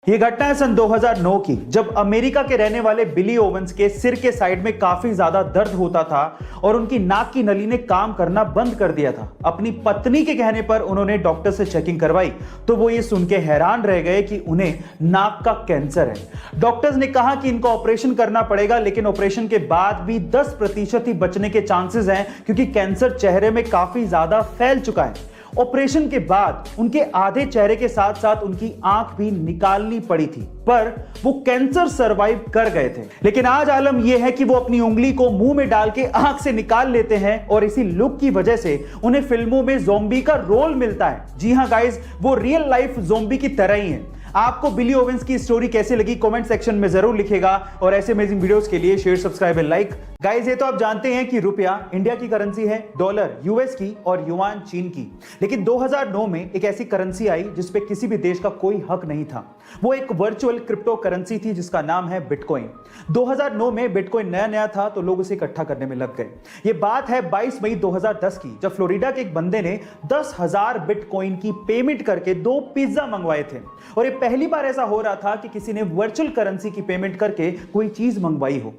ये घटना है सन 2009 की, जब अमेरिका के रहने वाले बिली ओवेंस के सिर के साइड में काफी ज्यादा दर्द होता था और उनकी नाक की नली ने काम करना बंद कर दिया था। अपनी पत्नी के कहने पर उन्होंने डॉक्टर से चेकिंग करवाई तो वो ये सुन के हैरान रह गए कि उन्हें नाक का कैंसर है। डॉक्टर्स ने कहा कि इनको ऑपरेशन करना पड़ेगा, लेकिन ऑपरेशन के बाद भी 10% ही बचने के चांसेस हैं क्योंकि कैंसर चेहरे में काफी ज्यादा फैल चुका है। ऑपरेशन के बाद उनके आधे चेहरे के साथ साथ उनकी आंख भी निकालनी पड़ी थी, पर वो कैंसर सरवाइव कर गए थे। लेकिन आज आलम यह है कि वो अपनी उंगली को मुंह में डाल के आंख से निकाल लेते हैं और इसी लुक की वजह से उन्हें फिल्मों में ज़ॉम्बी का रोल मिलता है। जी हां गाइस, वो रियल लाइफ ज़ॉम्बी की तरह ही है। आपको बिली ओवेंस की स्टोरी कैसे लगी कमेंट सेक्शन में जरूर लिखेगा और ऐसे अमेजिंग वीडियोस के लिए share, subscribe and like. Guys, ये तो आप जानते हैं कि रुपया इंडिया की करेंसी है, डॉलर यूएस की और युआन चीन की। लेकिन 2009 में एक ऐसी करेंसी आई जिस पे किसी भी देश का कोई हक नहीं था। वो एक वर्चुअल क्रिप्टो करेंसी थी जिसका नाम है बिटकॉइन। 2009 में बिटकॉइन नया नया था तो लोग उसे इकट्ठा करने में लग गए। ये बात है 22 मई 2010 की, जब फ्लोरिडा के एक बंदे ने 10,000 बिटकॉइन की पेमेंट करके 2 पिज्जा मंगवाए थे। और ये पहली बार ऐसा हो रहा था कि किसी ने वर्चुअल करेंसी की पेमेंट करके कोई चीज मंगवाई हो।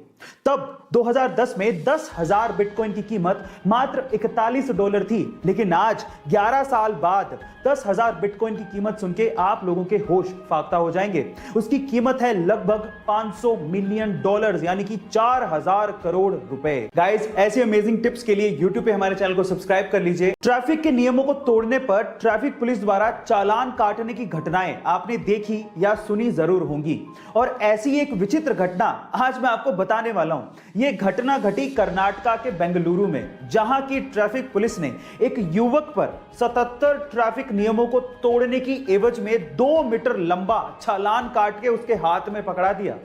तब 2010 में 10,000 बिटकॉइन की कीमत मात्र $41 थी। लेकिन आज 11 साल बाद 10,000 बिटकॉइन की कीमत सुन के आप लोगों के होश फाख्ता हो जाएंगे। उसकी कीमत है लगभग $500 मिलियन, यानी कि 4,000 करोड़ रुपए। गाइस, ऐसे अमेजिंग टिप्स के लिए YouTube पे हमारे चैनल को सब्सक्राइब कर लीजिए। ट्रैफिक के नियमों को तोड़ने पर ट्रैफिक पुलिस द्वारा चालान काटने की घटनाएं आपने देखी या सुनी जरूर होंगी, और ऐसी एक विचित्र घटना आज मैं आपको बताने वाला हूं। यह घटना घटी कर्नाटका के बेंगलुरु में, जहां की ट्रैफिक पुलिस ने एक युवक पर 77 ट्रैफिक नियमों को तोड़ने की एवज में 2 मीटर लंबा चालान काट के उसके हाथ में पकड़ा दिया।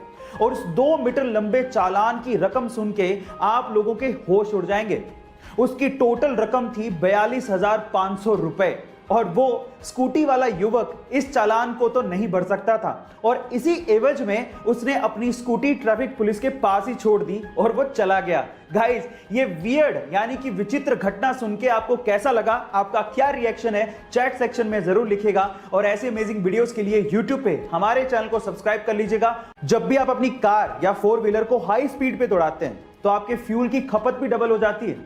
और उस 2 मीटर लंबे चालान की रकम सुन के आप लोगों के होश उड़ जाएंगे। उसकी टोटल रकम थी 42,500 रुपए, और वो स्कूटी वाला युवक इस चालान को तो नहीं भर सकता था और इसी एवज में उसने अपनी स्कूटी ट्रैफिक पुलिस के पास ही छोड़ दी और वो चला गया। गाइस, ये वियर्ड यानी कि विचित्र घटना सुन के आपको कैसा लगा, आपका क्या रिएक्शन है, चैट सेक्शन में जरूर लिखेगा। और ऐसे अमेजिंग वीडियोस के लिए YouTube पे हमारे चैनल को सब्सक्राइब कर लीजिएगा। जब भी आप अपनी कार या 4 व्हीलर को हाई स्पीड पे दौड़ाते हैं तो आपके फ्यूल की खपत भी डबल हो जाती है,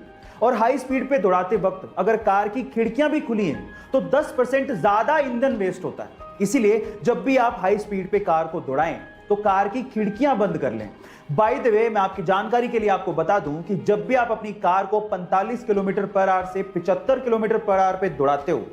और हाई स्पीड पे दौड़ाते वक्त अगर कार की खिड़कियां भी खुली हैं तो 10% ज्यादा ईंधन वेस्ट होता है। इसीलिए जब भी आप हाई स्पीड पे कार को दौड़ाएं तो कार की खिड़कियां बंद कर लें। बाय द वे, मैं आपकी जानकारी के लिए आपको बता दूं कि जब भी आप अपनी कार को 45 किलोमीटर पर आवर से 75 किलोमीटर पर आवर पे दौड़ाते हो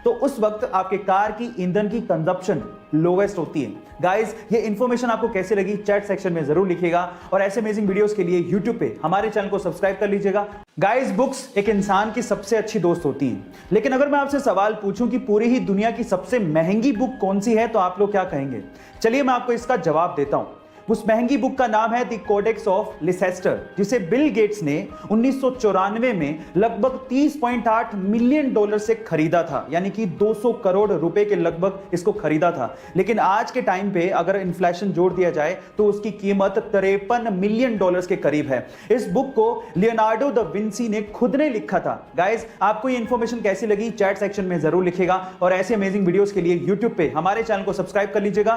तो उस वक्त आपके कार की ईंधन की कंजप्शन लोवेस्ट होती है। गाइस, ये इंफॉर्मेशन आपको कैसे लगी चैट सेक्शन में जरूर लिखिएगा, और ऐसे अमेजिंग वीडियोस के लिए YouTube पे हमारे चैनल को सब्सक्राइब कर लीजिएगा। गाइस, बुक्स एक इंसान की सबसे अच्छी दोस्त होती हैं, लेकिन अगर मैं आपसे सवाल पूछूं कि पूरी ही दुनिया की सबसे महंगी बुक कौन सी है तो आप लोग क्या कहेंगे? चलिए मैं आपको इसका जवाब देता हूं। उस महंगी बुक का नाम है द कोडेक्स ऑफ लिसेस्टर, जिसे बिल गेट्स ने 1994 में लगभग $30.8 मिलियन से खरीदा था, यानी कि 200 करोड़ रुपए के लगभग इसको खरीदा था। लेकिन आज के टाइम पे अगर इन्फ्लेशन जोड़ दिया जाए तो उसकी कीमत $53 मिलियन के करीब है। इस बुक को लियोनार्डो दा विंसी ने खुद ने लिखा था। गाइस, आपको ये इंफॉर्मेशन कैसी लगी चैट सेक्शन में जरूर लिखेगा, और ऐसे अमेजिंग वीडियोस के लिए YouTube पे हमारे चैनल को सब्सक्राइब कर लीजिएगा।